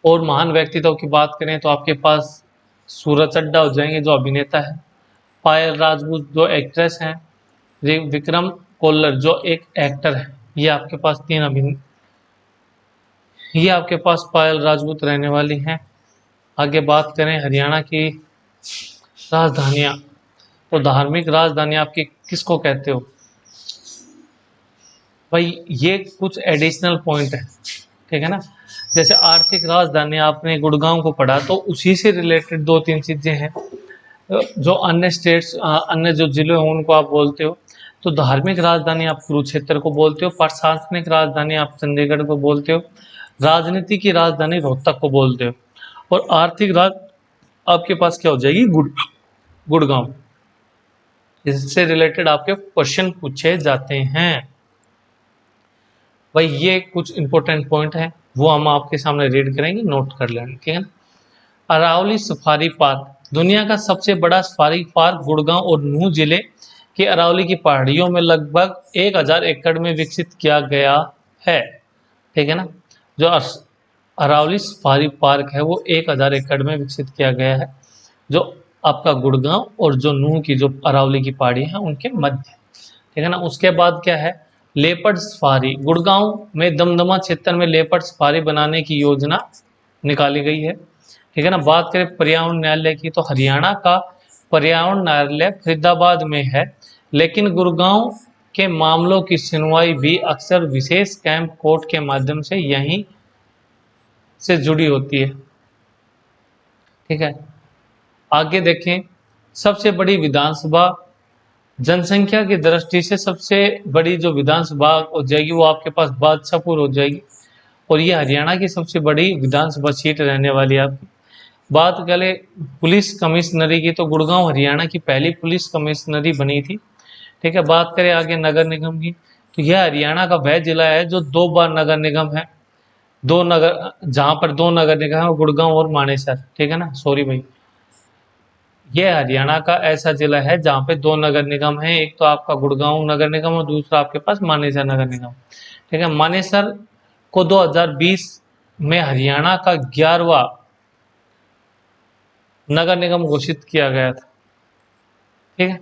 और महान व्यक्तित्व की बात करें तो आपके पास सूरज चड्ढा हो जाएंगे जो अभिनेता है, पायल राजपूत जो एक्ट्रेस हैं, विक्रम कोल्लर जो एक एक्टर है। ये आपके पास ये आपके पास पायल राजपूत रहने वाली हैं। आगे बात करें हरियाणा की राजधानियाँ, तो धार्मिक राजधानी आपकी किसको कहते हो भाई, ये कुछ एडिशनल पॉइंट है, ठीक है ना। जैसे आर्थिक राजधानी आपने गुड़गांव को पढ़ा, तो उसी से रिलेटेड दो तीन चीजें हैं, जो अन्य स्टेट्स अन्य जो जिले हैं उनको आप बोलते हो। तो धार्मिक राजधानी आप कुरुक्षेत्र को बोलते हो, प्रशासनिक राजधानी आप चंडीगढ़ को बोलते हो, राजनीति की राजधानी रोहतक को बोलते हो, और आर्थिक राज आपके पास क्या हो जाएगी, गुड़गांव। इससे रिलेटेड आपके क्वेश्चन पूछे जाते हैं भाई। ये कुछ इंपॉर्टेंट पॉइंट है, वो हम आपके सामने रीड करेंगे, नोट कर लेंगे, ठीक है ना। अरावली सफारी पार्क, दुनिया का सबसे बड़ा सफारी पार्क गुड़गांव और नूह जिले के अरावली की पहाड़ियों में लगभग 1000 एकड़ में विकसित किया गया है, ठीक है ना। जो अरावली सफारी पार्क है वो 1000 एकड़ में विकसित किया गया है, जो आपका गुड़गांव और जो नूह की जो अरावली की पहाड़ी है उनके मध्य, ठीक है ना। उसके बाद क्या है, लेपर्ड सफारी, गुड़गांव में दमदमा क्षेत्र में लेपर्ड सफारी बनाने की योजना निकाली गई है, ठीक है ना। बात करें पर्यावरण न्यायालय की, तो हरियाणा का पर्यावरण न्यायालय फरीदाबाद में है, लेकिन गुड़गांव के मामलों की सुनवाई भी अक्सर विशेष कैंप कोर्ट के माध्यम से यहीं से जुड़ी होती है, ठीक है। आगे देखें, सबसे बड़ी विधानसभा, जनसंख्या की दृष्टि से सबसे बड़ी जो विधानसभा हो जाएगी वो आपके पास बादशाहपुर हो जाएगी, और ये हरियाणा की सबसे बड़ी विधानसभा सीट रहने वाली है आपकी। बात करें पुलिस कमिश्नरी की, तो गुड़गांव हरियाणा की पहली पुलिस कमिश्नरी बनी थी, ठीक है। बात करें आगे नगर निगम की, तो यह हरियाणा का वह जिला है जो 2 बार नगर निगम है, जहां पर 2 नगर निगम है, गुड़गांव और मानेसर, ठीक है ना, सॉरी भाई। यह हरियाणा का ऐसा जिला है जहां पे 2 नगर निगम है, एक तो आपका गुड़गांव नगर निगम और दूसरा आपके पास मानेसर नगर निगम, ठीक है। मानेसर को 2020 में हरियाणा का 11वां नगर निगम घोषित किया गया था, ठीक है।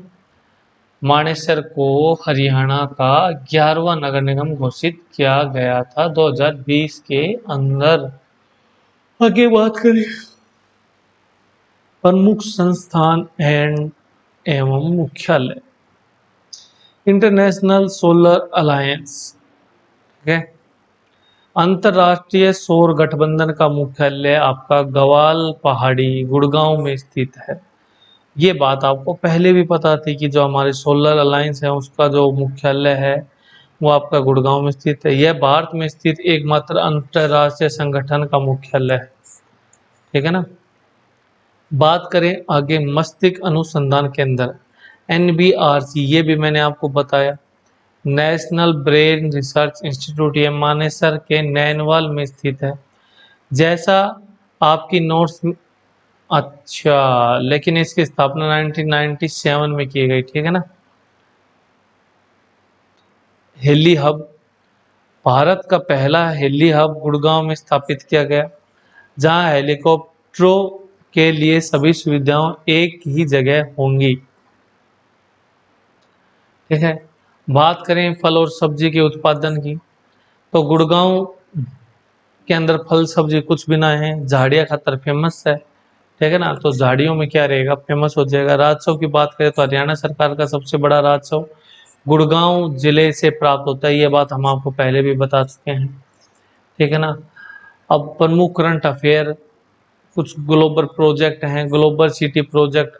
मानेसर को हरियाणा का 11वां नगर निगम घोषित किया गया था 2020 के अंदर। आगे बात करें प्रमुख संस्थान एवं मुख्यालय, इंटरनेशनल सोलर अलायंस, ठीक है। अंतरराष्ट्रीय सौर गठबंधन का मुख्यालय आपका गवाल पहाड़ी गुड़गांव में स्थित है। ये बात आपको पहले भी पता थी कि जो हमारे सोलर अलायंस है उसका जो मुख्यालय है वो आपका गुड़गांव में स्थित है। यह भारत में स्थित एकमात्र अंतरराष्ट्रीय संगठन का मुख्यालय है, ठीक है ना। बात करें आगे मस्तिष्क अनुसंधान केंद्र, NBRC, ये भी मैंने आपको बताया, नेशनल ब्रेन रिसर्च इंस्टीट्यूट, ये मानेसर के नैनवाल में स्थित है। जैसा आपकी नोट्स, अच्छा, लेकिन इसकी स्थापना 1997 में की गई, ठीक है ना। हेली हब, भारत का पहला हेली हब गुड़गांव में स्थापित किया गया, जहां हेलीकॉप्टरों के लिए सभी सुविधाएं एक ही जगह होंगी, ठीक है। बात करें फल और सब्जी के उत्पादन की, तो गुड़गांव के अंदर फल सब्जी कुछ भी ना है, झाड़िया खातर फेमस है, ठीक है ना। तो झाड़ियों में क्या रहेगा, फेमस हो जाएगा। राजस्व की बात करें तो हरियाणा सरकार का सबसे बड़ा राजस्व गुड़गांव जिले से प्राप्त होता है, ये बात हम आपको पहले भी बता चुके हैं, ठीक है ना। अब प्रमुख करंट अफेयर, कुछ ग्लोबल प्रोजेक्ट हैं। ग्लोबल सिटी प्रोजेक्ट,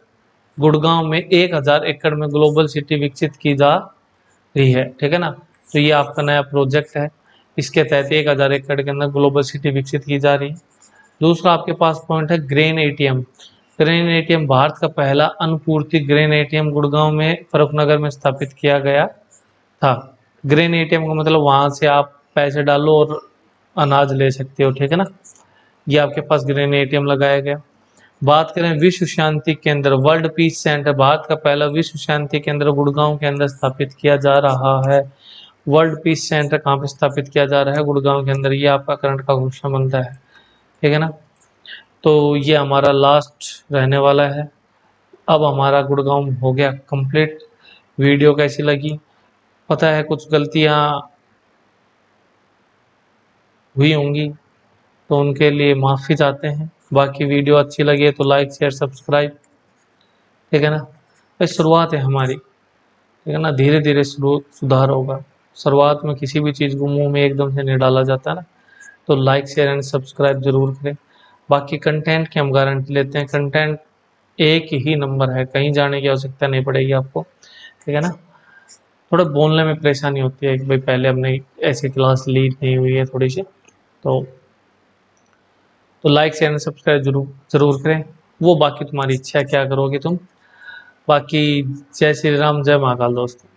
गुड़गांव में 1000 एकड़ में ग्लोबल सिटी विकसित की जा रही है, ठीक है ना। तो ये आपका नया प्रोजेक्ट है, इसके तहत 1000 एकड़ के अंदर ग्लोबल सिटी विकसित की जा रही है। दूसरा आपके पास पॉइंट है grain ATM. Grain ATM Bharat का पहला अनपूर्ति ग्रेन एटीएम गुड़गांव में फरुखनगर में स्थापित किया गया था। ग्रेन एटीएम का मतलब वहां से आप पैसे डालो और अनाज ले सकते हो, ठीक है ना। ये आपके पास ग्रेन एटीएम लगाया गया। बात करें विश्व शांति केंद्र, वर्ल्ड पीस सेंटर, भारत का पहला विश्व शांति केंद्र गुड़गांव के अंदर स्थापित किया जा रहा है। वर्ल्ड पीस सेंटर कहाँ पे स्थापित किया जा रहा है, गुड़गांव के अंदर। ये आपका करंट का क्वेश्चन बनता है, ठीक है ना। तो ये हमारा लास्ट रहने वाला है। अब हमारा गुड़गांव हो गया कंप्लीट। वीडियो कैसी लगी, पता है कुछ गलतियां हुई होंगी तो उनके लिए माफ़ी चाहते हैं। बाकी वीडियो अच्छी लगी है तो लाइक शेयर सब्सक्राइब, ठीक है ना। ये शुरुआत है हमारी, ठीक है ना, धीरे धीरे सुधार होगा। शुरुआत में किसी भी चीज़ को मुंह में एकदम से नहीं डाला जाता ना, तो लाइक शेयर एंड सब्सक्राइब जरूर करें। बाकी कंटेंट की हम गारंटी लेते हैं, कंटेंट एक ही नंबर है, कहीं जाने की आवश्यकता नहीं पड़ेगी आपको, ठीक है ना। थोड़ा बोलने में परेशानी होती है कि भाई पहले हमने ऐसी क्लास ली नहीं हुई है थोड़ी सी। तो लाइक शेयर एंड सब्सक्राइब जरूर जरूर करें। वो बाकी तुम्हारी इच्छा है क्या करोगे तुम। बाकी जय श्री राम, जय महाकाल दोस्तों।